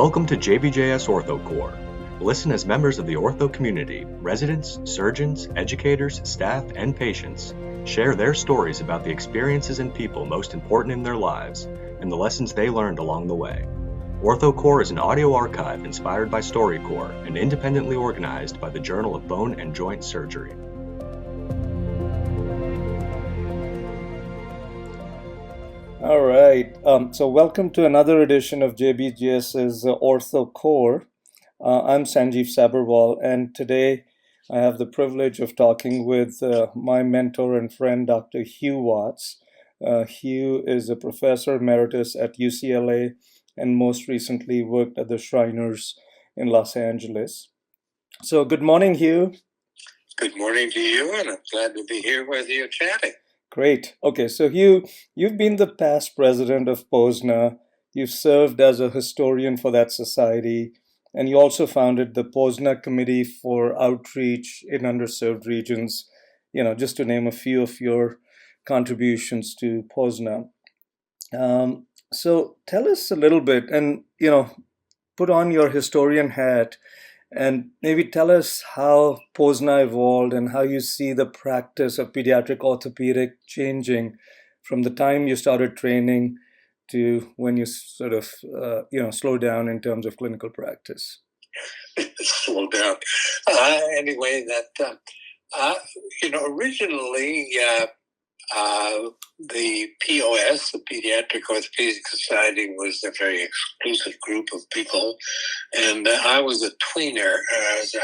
Welcome to JBJS OrthoCorps. Listen as members of the ortho community, residents, surgeons, educators, staff, and patients share their stories about the experiences and people most important in their lives and the lessons they learned along the way. OrthoCorps is an audio archive inspired by StoryCorps and independently organized by the Journal of Bone and Joint Surgery. All right, so welcome to another edition of JBJS's OrthoCorps. I'm Sanjeev Sabharwal, and today I have the privilege of talking with my mentor and friend, Dr. Hugh Watts. Hugh is a professor emeritus at UCLA and most recently worked at the Shriners in Los Angeles. So good morning, Hugh. Good morning to you, and I'm glad to be here with you chatting. Great. Okay, so Hugh, you've been the past president of POSNA. You've served as a historian for that society, and you also founded the POSNA Committee for Outreach in Underserved Regions, just to name a few of your contributions to POSNA. So tell us a little bit, and, put on your historian hat and maybe tell us how POSNA evolved and how you see the practice of pediatric orthopedic changing from the time you started training to when you sort of, slow down in terms of clinical practice. Slow down. Anyway, originally the POS, the Pediatric Orthopaedic Society, was a very exclusive group of people, and I was a tweener.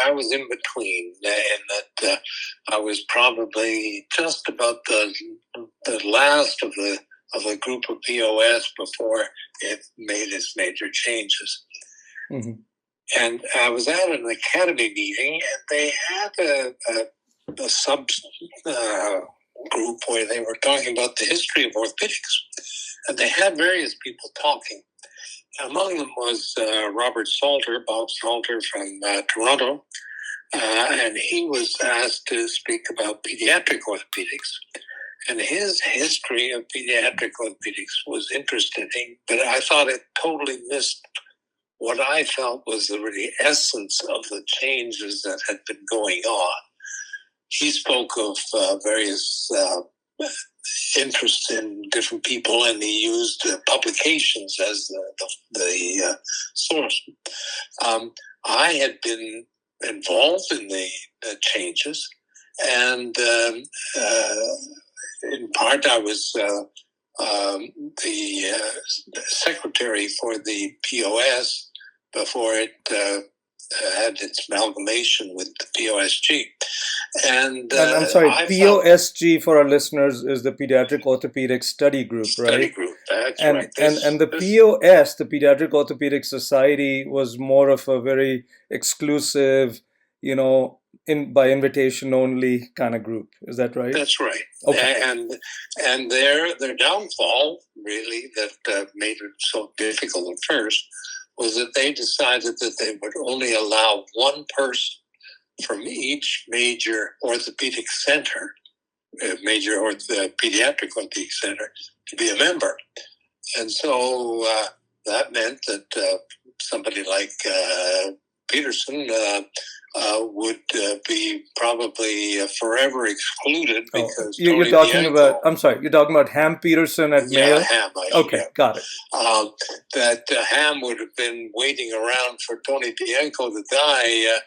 I was in between, in that I was probably just about the last of the group of POS before it made its major changes. Mm-hmm. And I was at an academy meeting, and they had a sub group where they were talking about the history of orthopedics, and they had various people talking. Among them was Bob Salter from Toronto, and he was asked to speak about pediatric orthopedics. And his history of pediatric orthopedics was interesting, but I thought it totally missed what I felt was the really essence of the changes that had been going on. He spoke of various interests in different people, and he used publications as the source. I had been involved in the changes, and in part I was the secretary for the POS before it had its amalgamation with the POSG. And I'm sorry, POSG for our listeners is the Pediatric Orthopedic Study Group, right? Study Group, that's and, right. And the POS, the Pediatric Orthopedic Society, was more of a very exclusive, by invitation only kind of group. Is that right? That's right. Okay. And their downfall, really, that made it so difficult at first, was that they decided that they would only allow one person from each major orthopedic center, pediatric orthopedic center, to be a member. And so that meant that somebody like Peterson would be probably forever excluded because you're talking about Ham Peterson at Mayo? Yeah, Ham. Got it. That Ham would have been waiting around for Tony Bianco to die,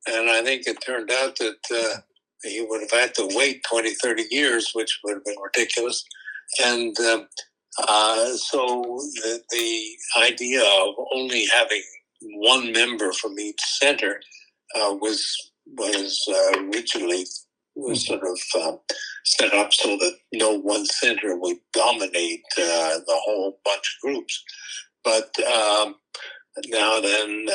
and I think it turned out that he would have had to wait 20, 30 years, which would have been ridiculous. And so the idea of only having one member from each center was originally sort of set up so that no one center would dominate the whole bunch of groups. But now then,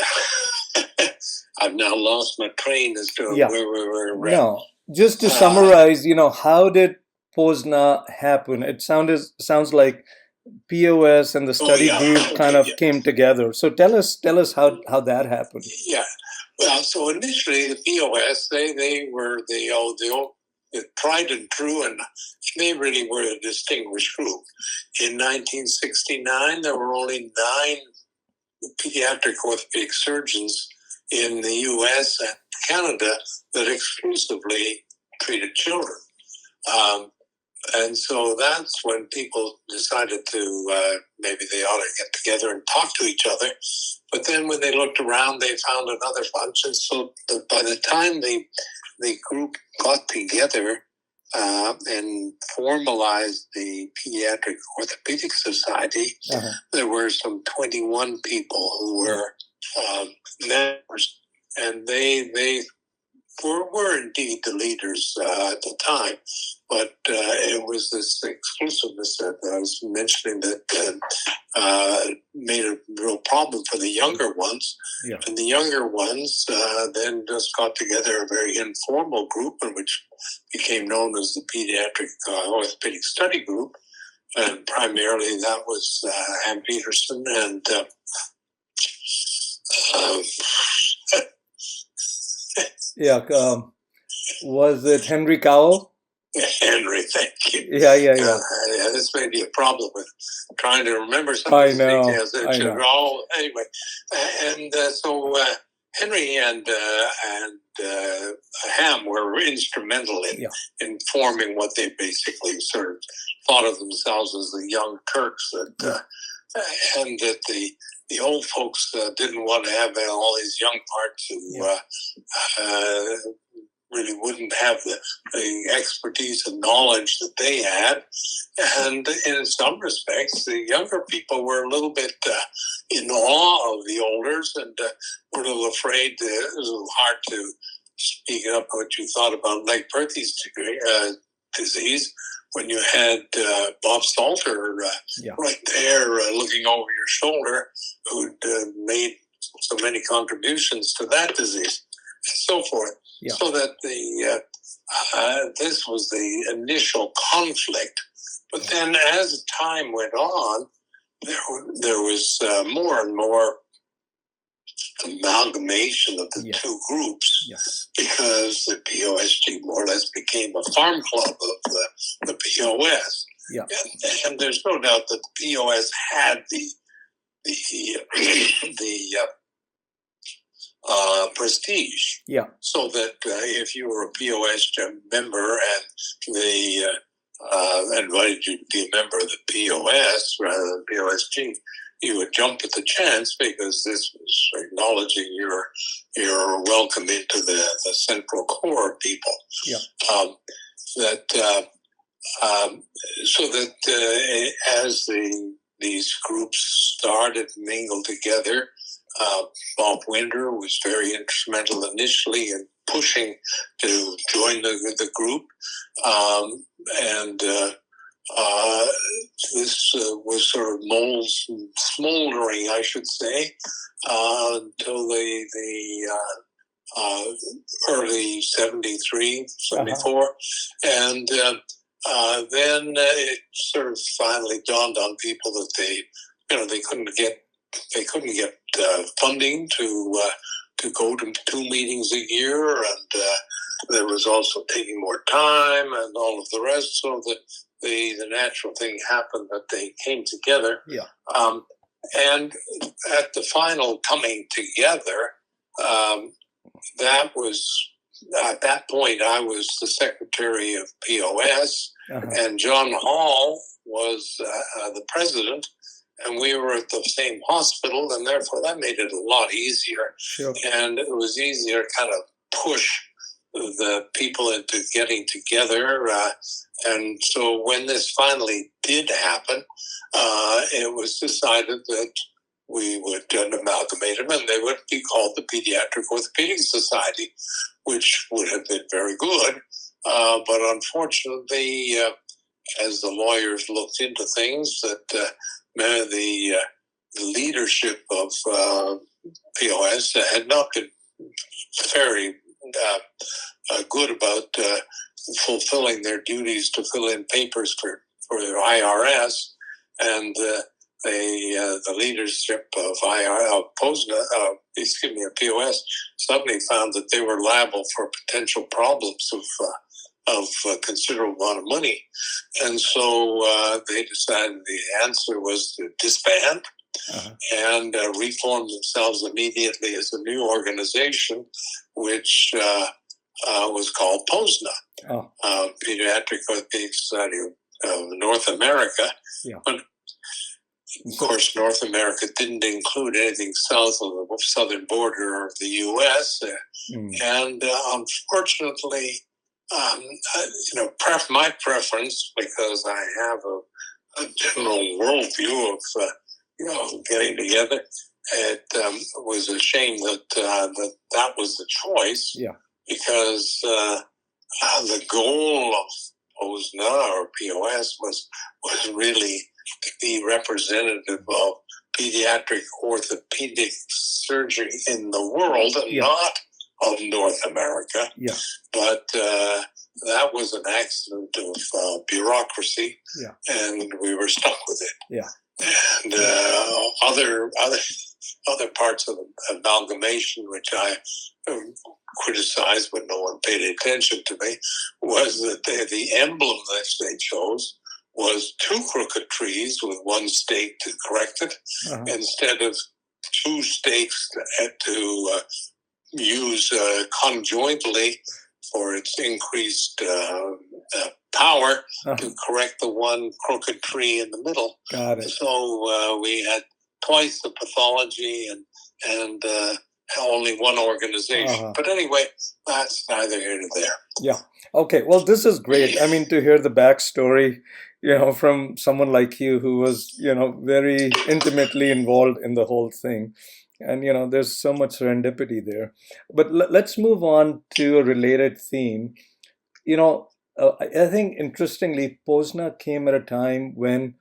I've now lost my train as to where we were. No, just to summarize, how did POSNA happen? It sounds like POS and the study group kind of came together. So tell us how that happened. Yeah. Well, so initially the POS, they were the tried and true, and they really were a distinguished group. In 1969, there were only 9 pediatric orthopedic surgeons in the U.S. and Canada that exclusively treated children. And so that's when people decided to maybe they ought to get together and talk to each other. But then when they looked around, they found another function. So by the time the group got together and formalized the Pediatric Orthopaedic Society, there were some 21 people who were members, and they were indeed the leaders at the time. But it was this exclusiveness that I was mentioning that made a real problem for the younger ones. Yeah. And the younger ones then just got together a very informal group, which became known as the Pediatric Orthopedic Study Group. And primarily that was Ham Peterson and was it Henry Cowell? Henry, thank you. Yeah. This may be a problem with trying to remember some of these details. Anyway, and so Henry and Ham were instrumental in forming what they basically sort of thought of themselves as the Young Turks, and that the old folks didn't want to have all these young parts who really wouldn't have the expertise and knowledge that they had. And in some respects, the younger people were a little bit in awe of the olders and were a little afraid. It was a little hard to speak up what you thought about Legg-Perthes disease when you had Bob Salter right there looking over your shoulder, who'd made so many contributions to that disease and so forth. Yeah. So that this was the initial conflict. But then as time went on, there was more and more amalgamation of the two groups because the POSG more or less became a farm club of the POS. Yeah. And there's no doubt that the POS had the prestige. Yeah. So that if you were a POS member and they invited you to be a member of the POS rather than POSG, you would jump at the chance because this was acknowledging your welcome into the central core of people. Yeah. So that as these groups started to mingle together, Bob Winder was very instrumental initially in pushing to join the group, and this was sort of smoldering, I should say, until the early 73, 74, and then it sort of finally dawned on people that they couldn't get funding to go to 2 meetings a year, and there was also taking more time and all of the rest. So that the natural thing happened that they came together. Yeah. And at the final coming together, that was at that point I was the secretary of POS, and John Hall was the president. And we were at the same hospital, and therefore that made it a lot easier. Sure. And it was easier to kind of push the people into getting together. And so when this finally did happen, it was decided that we would amalgamate them, and they would be called the Pediatric Orthopedic Society, which would have been very good. But unfortunately, as the lawyers looked into things, that the leadership of POS had not been very good about fulfilling their duties to fill in papers for their IRS, and the leadership of POS suddenly found that they were liable for potential problems of a considerable amount of money. And so they decided the answer was to disband. and reformed themselves immediately as a new organization, which was called POSNA, Pediatric Orthopaedic Society of North America. Yeah. But of course, North America didn't include anything south of the southern border of the U.S. And unfortunately, my preference, because I have a general worldview of getting together, it was a shame that was the choice. Yeah. Because the goal of POSNA or POS was really to be representative of pediatric orthopedic surgery in the world, and not of North America. Yeah. But that was an accident of bureaucracy, and we were stuck with it. Yeah. And other parts of the amalgamation, which I criticized, but no one paid attention to me, was that the emblem that they chose was two crooked trees with one stake to correct it, instead of two stakes to use conjointly for its increased power to correct the one crooked tree in the middle. Got it. So we had twice the pathology and only one organization. But anyway, that's neither here nor there. Yeah. Okay. Well, this is great. I mean, to hear the backstory, from someone like you who was, very intimately involved in the whole thing. And, there's so much serendipity there. But let's move on to a related theme. I think, interestingly, POSNA came at a time when,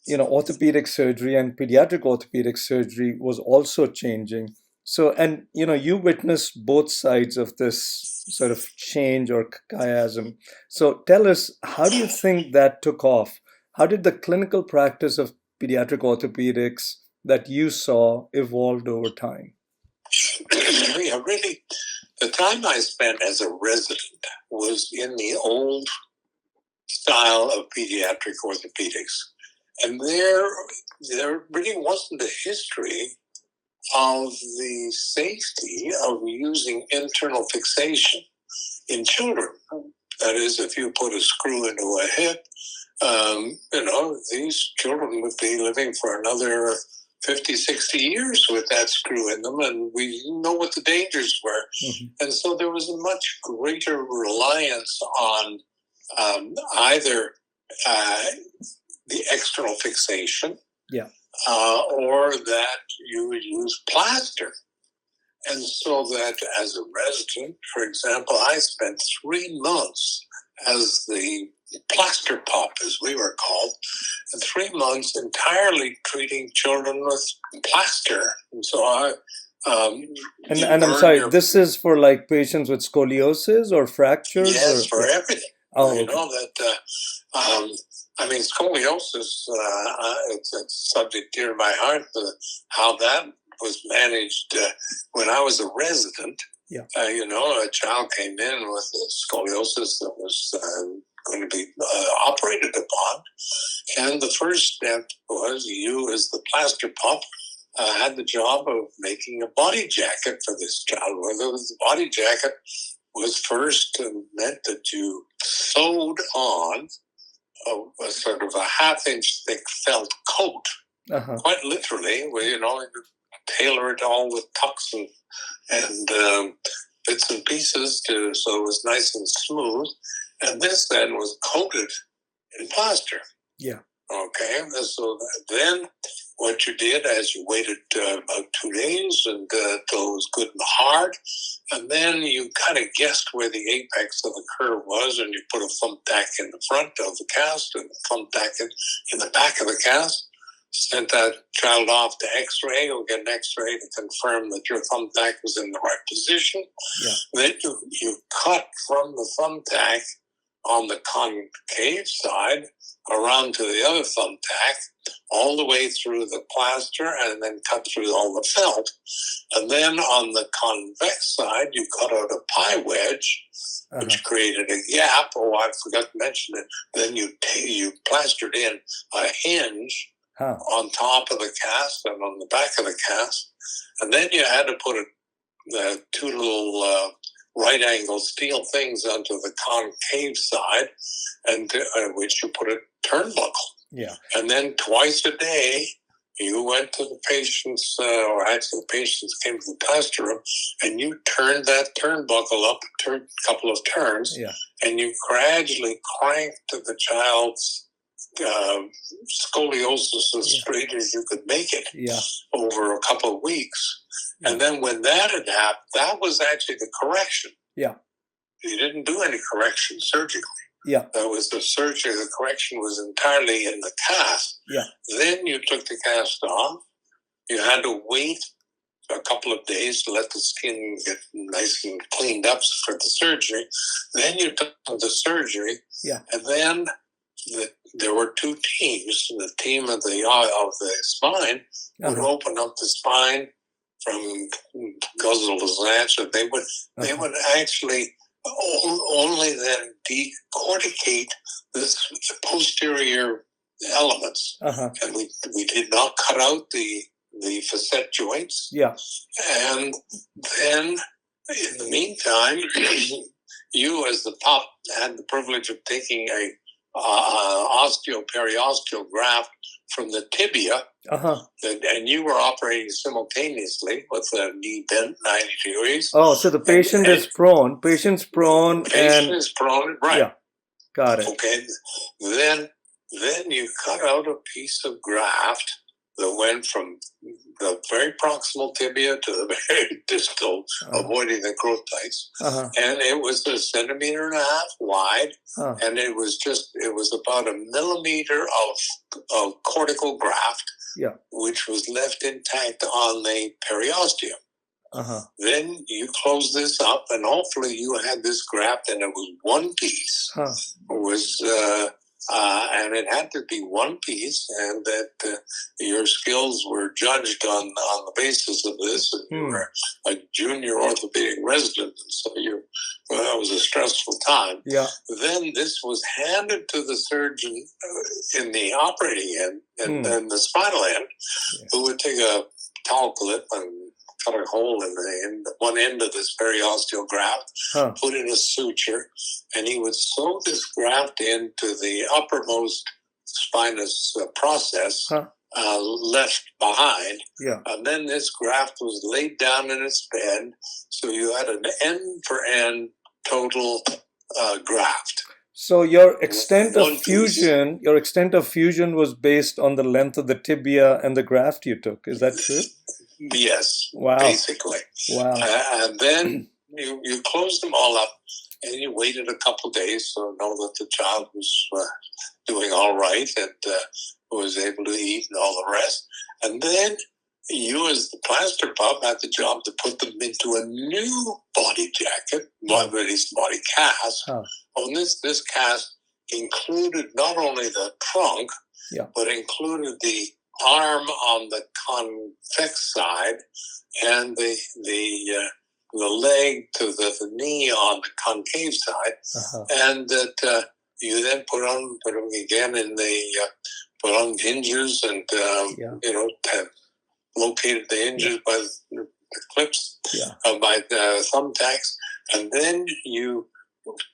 orthopedic surgery and pediatric orthopedic surgery was also changing. So, and, you witnessed both sides of this sort of change or chiasm. So tell us, how do you think that took off? How did the clinical practice of pediatric orthopedics that you saw evolved over time? Yeah, really, the time I spent as a resident was in the old style of pediatric orthopedics. And there really wasn't a history of the safety of using internal fixation in children. That is, if you put a screw into a hip, these children would be living for another 50, 60 years with that screw in them, and we know what the dangers were. And so there was a much greater reliance on either the external fixation, or that you would use plaster. And so that as a resident, for example, I spent 3 months as the plaster pop, as we were called, and 3 months entirely treating children with plaster. And so and I'm sorry, this is for like patients with scoliosis or fractures? Yes, for everything. Oh, Scoliosis, it's a subject dear to my heart, how that was managed when I was a resident. A child came in with scoliosis that was going to be operated upon. And the first step was you, as the plaster pop, had the job of making a body jacket for this child. Whether the body jacket was first meant that you sewed on a sort of a half-inch thick felt coat, quite literally, where, you tailor it all with tucks and bits and pieces so it was nice and smooth. And this then was coated in plaster. Yeah. Okay. And so then what you did is you waited about 2 days and until it was good and hard. And then you kind of guessed where the apex of the curve was, and you put a thumbtack in the front of the cast and a thumbtack in the back of the cast. Sent that child off to X-ray. You'll get an X-ray to confirm that your thumbtack was in the right position. Yeah. Then you cut from the thumbtack on the concave side around to the other thumbtack, all the way through the plaster, and then cut through all the felt. And then on the convex side, you cut out a pie wedge, which created a gap. Oh, I forgot to mention it. Then you plastered in a hinge on top of the cast and on the back of the cast. And then you had to put two little right-angle steel things onto the concave side, and which you put a turnbuckle. Yeah. And then twice a day, you went to the patients, or actually the patients came to the plaster room, and you turned that turnbuckle up, turned a couple of turns, and you gradually cranked the child's scoliosis as straight as you could make it over a couple of weeks. And then when that had happened, that was actually the correction. Yeah. You didn't do any correction surgically. Yeah. That was the surgery. The correction was entirely in the cast. Yeah. Then you took the cast off. You had to wait a couple of days to let the skin get nice and cleaned up for the surgery. Then you took the surgery. Yeah. And then there were two teams. The team of the spine would open up the spine from guzzle to snatch. They would actually only then decorticate the posterior elements, and we did not cut out the facet joints. Yeah. And then in the meantime, you as the pup had the privilege of taking a periosteal graft from the tibia, and you were operating simultaneously with the knee bent 90 degrees. Oh, so the patient is prone. Patient's prone. Patient is prone, right. Yeah, got it. Okay, then you cut out a piece of graft that went from the very proximal tibia to the very distal, avoiding the growth plates. And it was 1.5 centimeters wide, and it was about 1 millimeter of cortical graft, which was left intact on the periosteum. Then you close this up, and hopefully you had this graft, and it was one piece. And it had to be one piece, and that your skills were judged on the basis of this. And you were a junior orthopedic resident, and so that was a stressful time. Yeah. Then this was handed to the surgeon in the operating end and then the spinal end, who would take a towel clip and cut a hole in one end of this periosteal graft, put in a suture, and he would sew this graft into the uppermost spinous process left behind. Yeah. And then this graft was laid down in its bed, so you had an end-for-end total graft. So your extent of fusion was based on the length of the tibia and the graft you took. Is that true? Yes. Wow. Basically. Wow. And then you closed them all up, and you waited a couple of days to know that the child was doing all right and was able to eat and all the rest. And then you, as the plaster pup, had the job to put them into a new body jacket, body cast. And this cast included not only the trunk, but included the arm on the convex side and the leg to the knee on the concave side, and that you then put them again in put on hinges and located the hinges by the clips, by the thumbtacks, and then you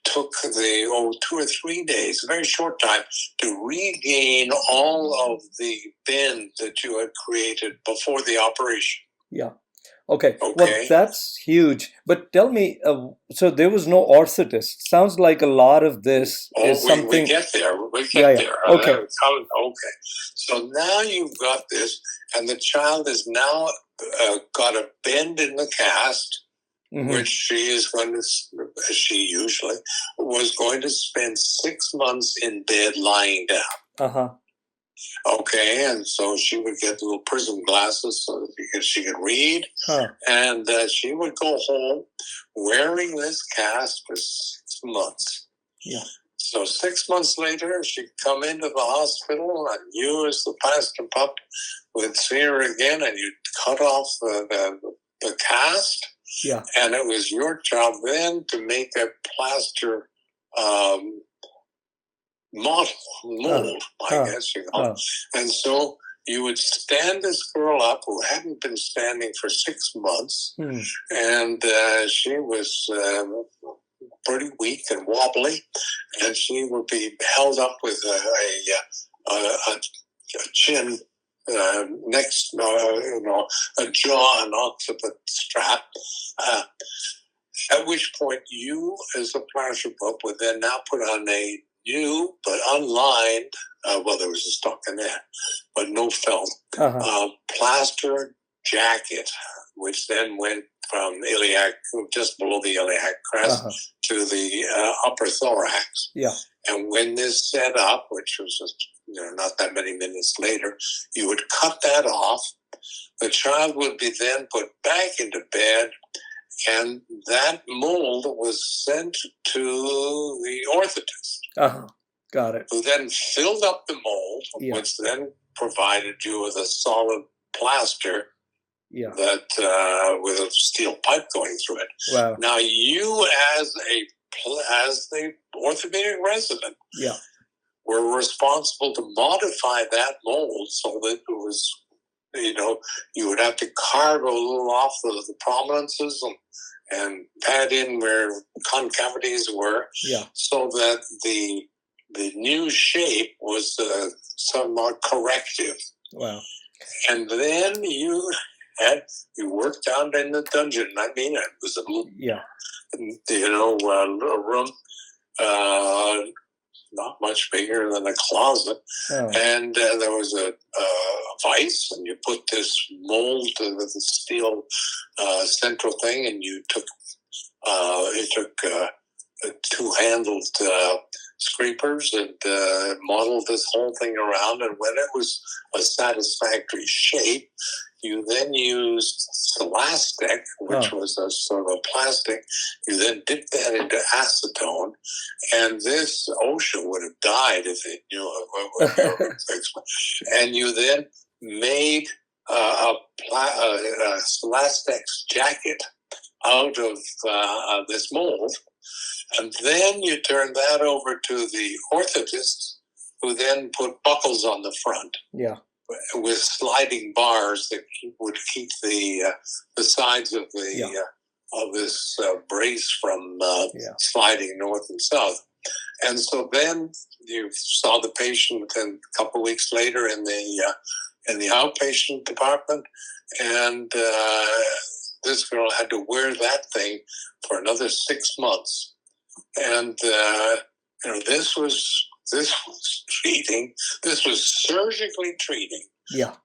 took 2 or 3 days, a very short time, to regain all of the bend that you had created before the operation. Yeah. Okay. Well, that's huge. But tell me, so there was no orthotist. Sounds like a lot of this is something. We get there. There. Okay. Okay. So now you've got this, and the child has now got a bend in the cast, which she usually was going to spend 6 months in bed lying down. Okay, and so she would get little prism glasses so that she could read, and she would go home wearing this cast for 6 months. Yeah. So 6 months later, she'd come into the hospital, and you, as the plaster pup, would see her again, and you'd cut off the cast. Yeah. And it was your job then to make a plaster mold, I guess, And so you would stand this girl up who hadn't been standing for 6 months, and she was pretty weak and wobbly, and she would be held up with a chin next, a jaw, an occiput strap. At which point, you, as a plaster pup, would then now put on a new but unlined, there was a stockinette, but no felt, plaster jacket, which then went from iliac, just below the iliac crest, to the upper thorax. Yeah. And when this set up, which was just, not that many minutes later, you would cut that off. The child would be then put back into bed, and that mold was sent to the orthotist. Got it. Who then filled up the mold, which then provided you with a solid plaster that with a steel pipe going through it. Wow. Now you, as the orthopedic resident, were responsible to modify that mold so that it was, you would have to carve a little off the prominences and pad in where concavities were, so that the new shape was somewhat corrective. Wow. And then you worked down in the dungeon. I mean, it was a little, a room not much bigger than a closet. And there was a vise, and you put this mold with the steel central thing, and you took two-handled scrapers and modeled this whole thing around. And when it was a satisfactory shape, you then used Celastic, which was a sort of plastic. You then dipped that into acetone, and this OSHA would have died if it knew what you were fixing. And you then made a Celastic's jacket out of this mold, and then you turned that over to the orthotist, who then put buckles on the front. With sliding bars that would keep the sides of the of this brace from sliding north and south. And so then you saw the patient a couple of weeks later in the outpatient department, and this girl had to wear that thing for another 6 months. And this was treating. This was surgically treating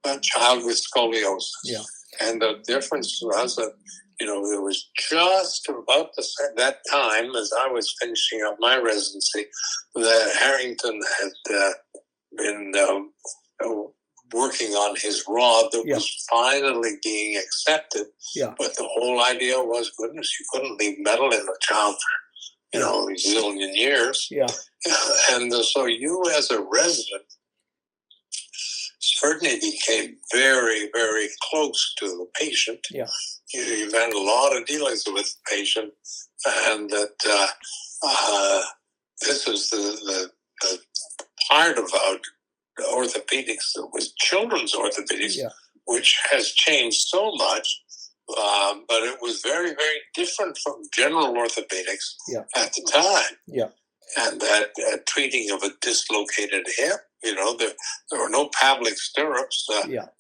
a child with scoliosis. And the difference was that, it was just about that time as I was finishing up my residency that Harrington had been working on his rod that was finally being accepted. But the whole idea was, goodness, you couldn't leave metal in a child for, a zillion years. And so you, as a resident, certainly became very, very close to the patient. You've had a lot of dealings with the patient, and that this is the part about orthopedics that was children's orthopedics, which has changed so much. But it was very, very different from general orthopedics at the time. And that treating of a dislocated hip, there were no Pavlik stirrups.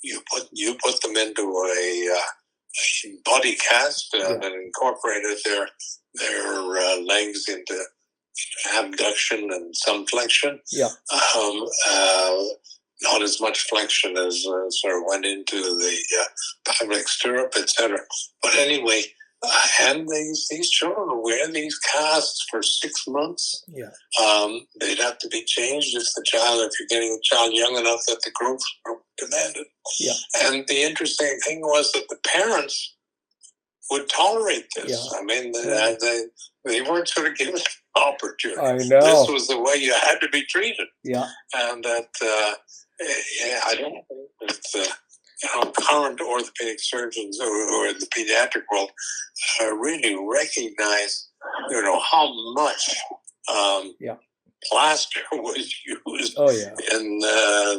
You put them into a body cast and incorporated their legs into abduction and some flexion. Not as much flexion as sort of went into the Pavlik stirrup, etc. But anyway, and these children would wear these casts for 6 months. They'd have to be changed if you're getting a child young enough that the growth demanded. And the interesting thing was that the parents would tolerate this. I mean, they weren't sort of given an opportunity. I know. This was the way you had to be treated. And that, I don't think that current orthopedic surgeons or in the pediatric world really recognize, how much plaster was used in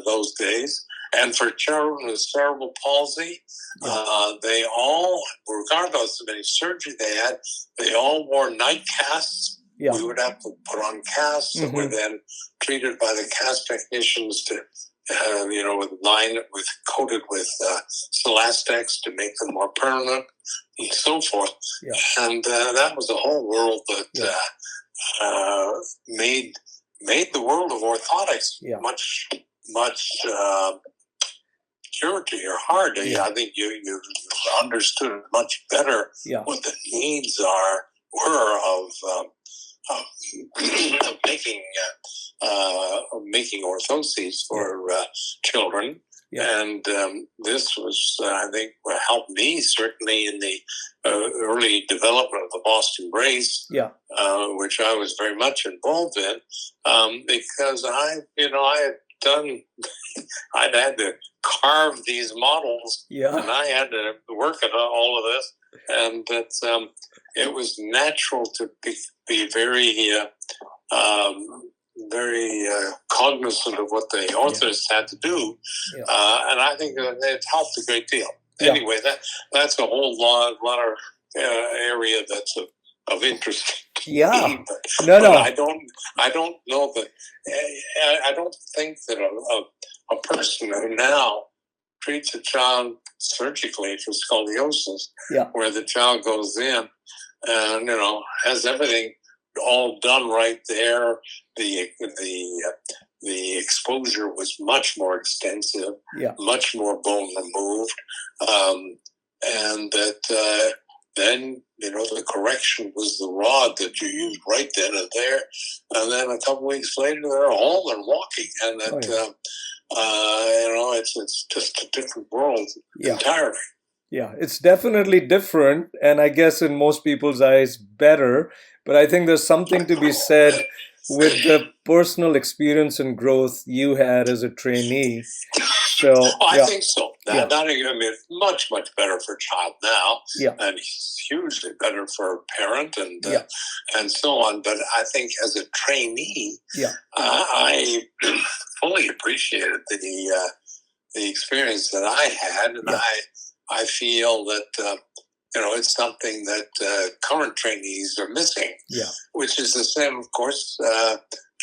those days, And for children with cerebral palsy, they all, regardless of any surgery they had, they all wore night casts. Yeah. We would have to put on casts that were then treated by the cast technicians to, coated with Celastex to make them more permanent and so forth. Yeah. And that was a whole world that made the world of orthotics much dearer to your heart. I think you understood much better what the needs were of making orthoses for children. Yeah. And this was, I think, helped me certainly in the early development of the Boston brace, which I was very much involved in, because I'd had to carve these models, and I had to work at all of this, and that it was natural to be very cognizant of what the orthotists had to do, and I think it helped a great deal. Anyway, that's a whole lot of area that's of interest. Yeah, but no. I don't know that. I don't think that a person who now treats a child surgically for scoliosis, where the child goes in and has everything all done right there. The exposure was much more extensive, much more bone removed, and that then the correction was the rod that you used right then and there, and then a couple weeks later they're all walking, and that it's just a different world entirely. Yeah, it's definitely different, and I guess in most people's eyes better, but I think there's something to be said with the personal experience and growth you had as a trainee. So I think so. It's much, much better for a child now, and hugely better for a parent and so on. But I think as a trainee, I fully appreciated the experience that I had, and I feel that it's something that current trainees are missing. Which is the same, of course,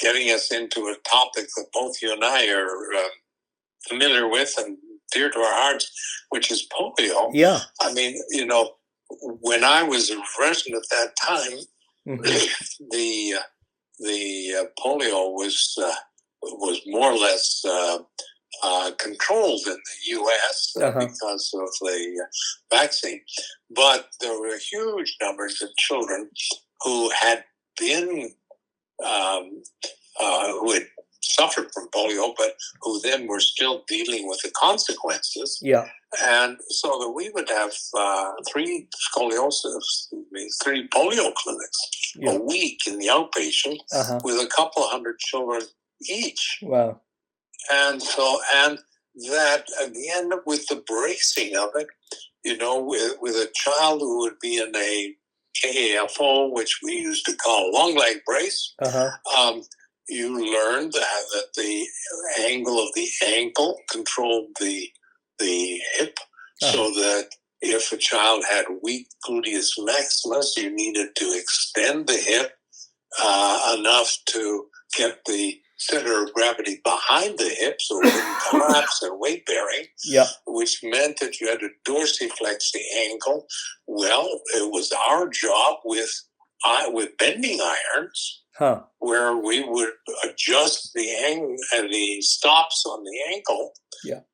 getting us into a topic that both you and I are familiar with and dear to our hearts, which is polio. I mean, when I was a resident at that time, the polio was more or less controlled in the U.S. Because of the vaccine, but there were huge numbers of children who had been who had suffered from polio, but who then were still dealing with the consequences. And so that we would have three polio clinics a week in the outpatient with a couple of hundred children each. Wow. And that again, with the bracing of it, with a child who would be in a KAFO, which we used to call a long leg brace, you learned that the angle of the ankle controlled the hip, so that if a child had weak gluteus maximus, you needed to extend the hip enough to get the center of gravity behind the hip so it wouldn't collapse and weight bearing, which meant that you had to dorsiflex the ankle. Well, it was our job with bending irons, where we would adjust the stops on the ankle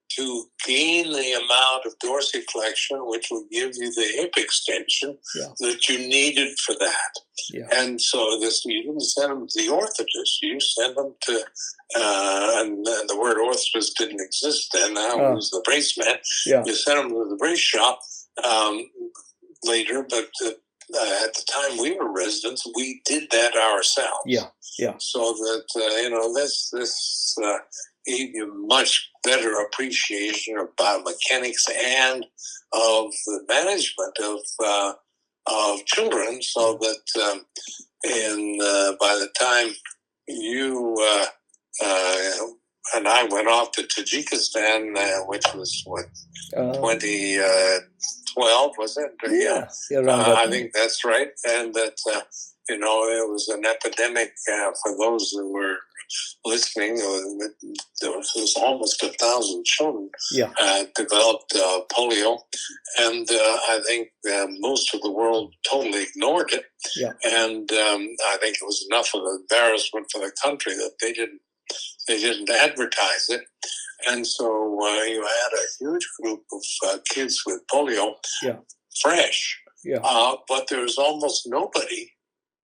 to gain the amount of dorsiflexion, which would give you the hip extension that you needed for that. And so you didn't send them to the orthotist, you sent them to, and the word orthotist didn't exist then, now it was the brace man. You sent them to the brace shop later, but at the time we were residents, we did that ourselves. So that, this gave you much better appreciation of biomechanics and of the management of children, so that by the time you I went off to Tajikistan, which was 2012, was it? Yeah, around that I time. think that's right. And that, it was an epidemic for those who were listening. There was almost 1,000 children developed polio. And I think most of the world totally ignored it. Yeah. And I think it was enough of an embarrassment for the country that they didn't advertise it. And so you had a huge group of kids with polio, fresh. Yeah. But there was almost nobody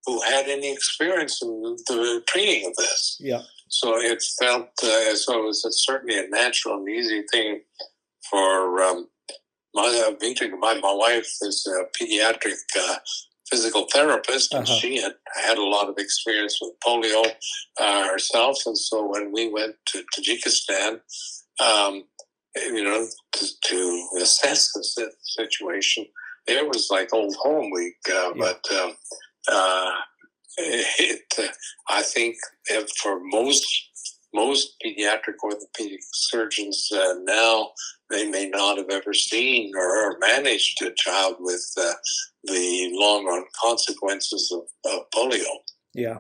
who had any experience in the treating of this. Yeah. So it felt, so it was certainly a natural and easy thing for my wife is a pediatric physical therapist, and she had a lot of experience with polio herself. And so when we went to Tajikistan, to assess the situation, it was like old home week. But I think for most pediatric orthopedic surgeons now, they may not have ever seen or managed a child with the long-run consequences of polio. Yeah.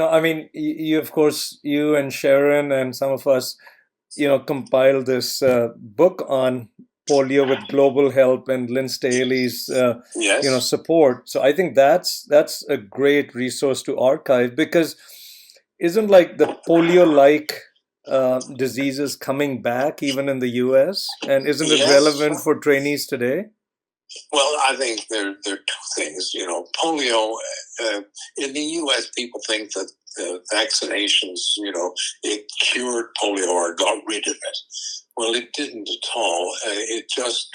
I mean, you, of course, you and Sharon and some of us, compiled this book on polio with global help and Lynn Staley's, support. So I think that's a great resource to archive, because isn't like the polio-like diseases coming back even in the U.S.? And isn't it relevant for trainees today? Well, I think there are two things. Polio, in the U.S., people think that vaccinations, it cured polio or got rid of it. Well, it didn't at all. It just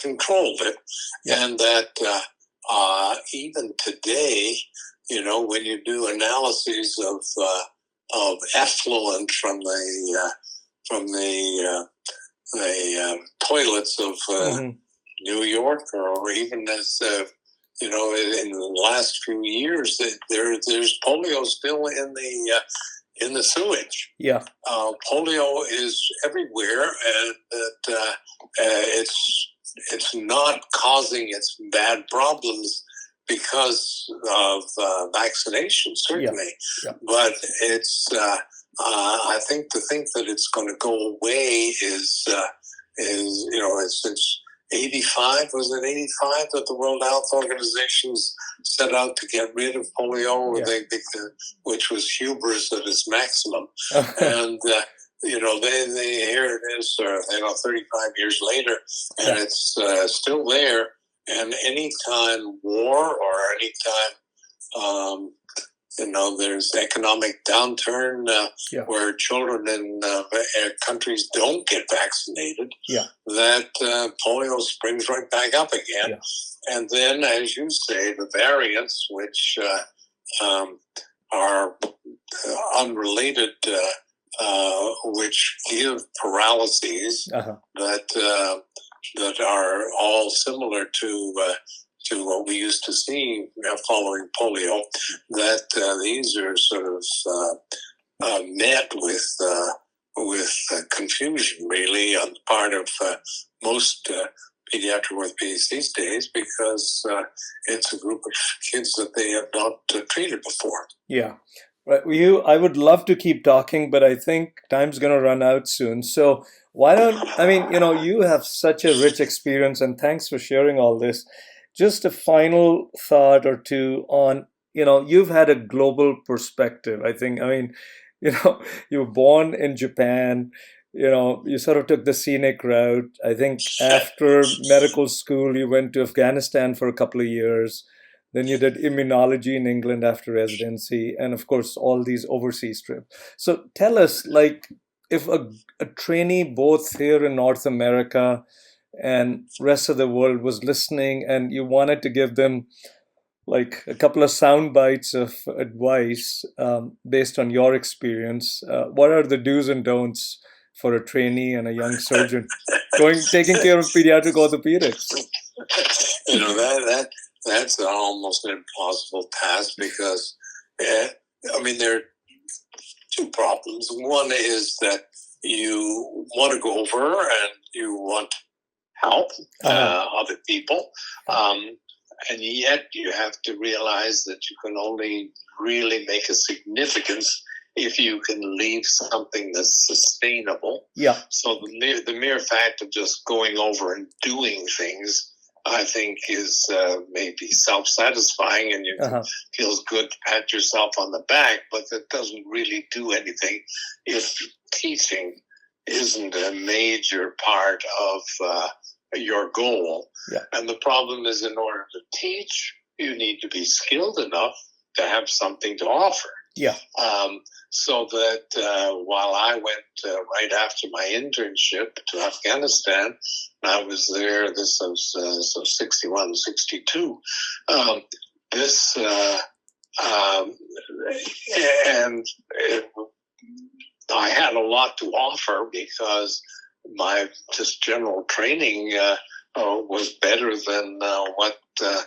controlled it. Yeah. And that even today, when you do analyses of effluent from the toilets of New York, or even as in the last few years, there's polio still in the sewage. Yeah, polio is everywhere, and that it's not causing its bad problems because of vaccination, certainly. Yeah. But it's I think to think that it's going to go away is since 85, was it 85 that the World Health Organization's set out to get rid of polio, which was hubris at its maximum. And, they here it is, 35 years later, and it's still there. And anytime war or anytime, there's economic downturn where children in countries don't get vaccinated, that polio springs right back up again. Yeah. And then, as you say, the variants, which are unrelated, which give paralyses that are all similar to what we used to see following polio, that these are sort of met with confusion, really, on the part of most pediatric orthopedics these days, because it's a group of kids that they have not treated before. Yeah. Right. I would love to keep talking, but I think time's going to run out soon. So why don't, you have such a rich experience, and thanks for sharing all this. Just a final thought or two on, you've had a global perspective. I think, you were born in Japan, you sort of took the scenic route. I think after medical school, you went to Afghanistan for a couple of years. Then you did immunology in England after residency, and of course, all these overseas trips. So tell us, if a trainee both here in North America and rest of the world was listening, and you wanted to give them a couple of sound bites of advice based on your experience, what are the do's and don'ts for a trainee and a young surgeon taking care of pediatric orthopedics? That's almost an impossible task, because there are two problems. One is that you want to go over and you want to help other people. And yet you have to realize that you can only really make a significance if you can leave something that's sustainable. Yeah. So the mere fact of just going over and doing things, I think, is maybe self-satisfying, and it feels good to pat yourself on the back, but that doesn't really do anything if teaching isn't a major part of your goal. Yeah. And the problem is, in order to teach, you need to be skilled enough to have something to offer. Yeah. So that while I went right after my internship to Afghanistan, I was there, this was 61, 62, I had a lot to offer because my just general training was better than what the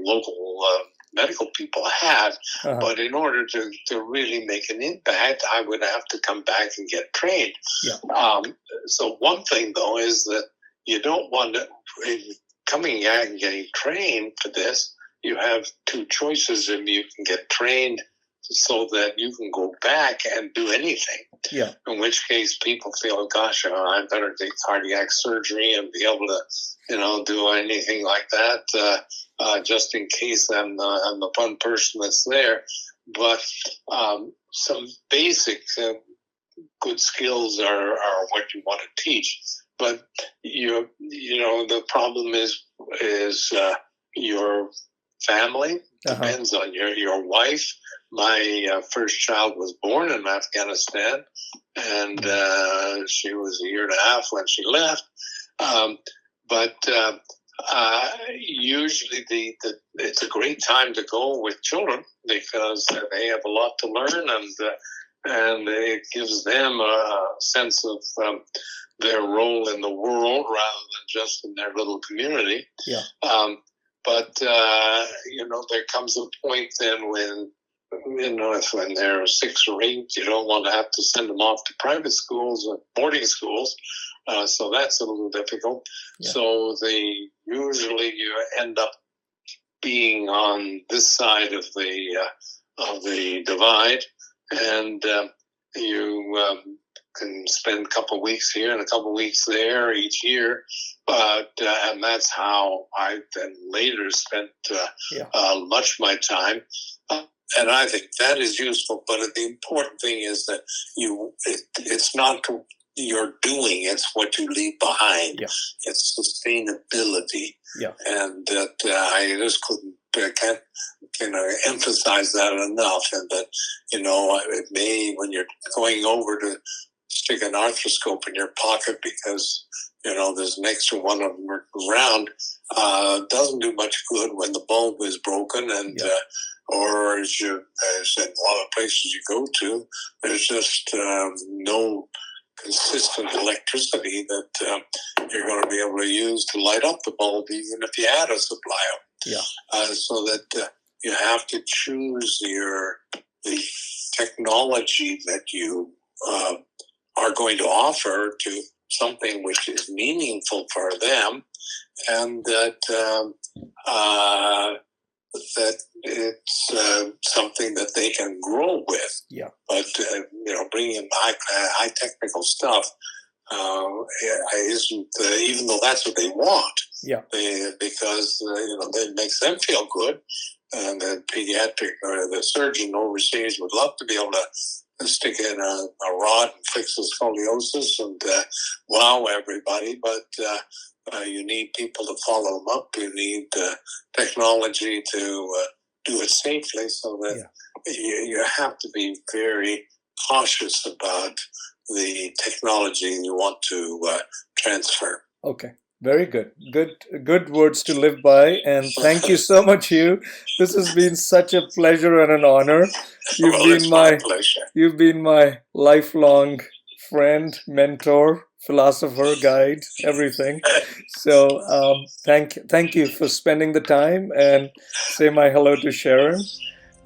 local medical people had. But in order to really make an impact, I would have to come back and get trained. Yeah. So one thing, though, is that you don't want to, coming out and getting trained for this, you have two choices, and you can get trained so that you can go back and do anything. Yeah. In which case people feel, gosh, I better take cardiac surgery and be able to, do anything like that, just in case I'm the one person that's there. But some basic good skills are what you want to teach. But the problem is your family depends on your wife. My first child was born in Afghanistan, and she was a year and a half when she left. But usually it's a great time to go with children because they have a lot to learn, and it gives them a sense of their role in the world rather than just in their little community. Yeah. But there comes a point then when when they're 6 or 8, you don't want to have to send them off to private schools or boarding schools. So that's a little difficult. Yeah. So usually you end up being on this side of the divide, and you can spend a couple of weeks here and a couple of weeks there each year. But and that's how I then later spent much of my time. And I think that is useful. But the important thing is that it's not your doing, it's what you leave behind. Yeah. It's sustainability. Yeah. And that I just can't emphasize that enough. And that, it may, when you're going over to stick an arthroscope in your pocket because, there's an extra one of them around, doesn't do much good when the bulb is broken, and or as in a lot of places you go to, there's just no consistent electricity that you're going to be able to use to light up the bulb, even if you had a supply of it. Yeah. So that you have to choose the technology that you are going to offer to something which is meaningful for them, and that it's something that they can grow with. Yeah. But bringing in high technical stuff isn't, even though that's what they want. Yeah. Because it makes them feel good, and the pediatric or the surgeon overseas would love to be able to stick in a rod and fix his scoliosis and wow everybody, but you need people to follow them up. You need technology to do it safely, so that you have to be very cautious about the technology you want to transfer. Okay. Very good. Good words to live by. And thank you so much, Hugh. This has been such a pleasure and an honor. You've been my lifelong friend, mentor, philosopher, guide, everything. So thank you for spending the time, and say my hello to Sharon.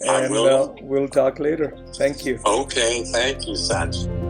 And we'll talk later. Thank you. Okay. Thank you, Sanj.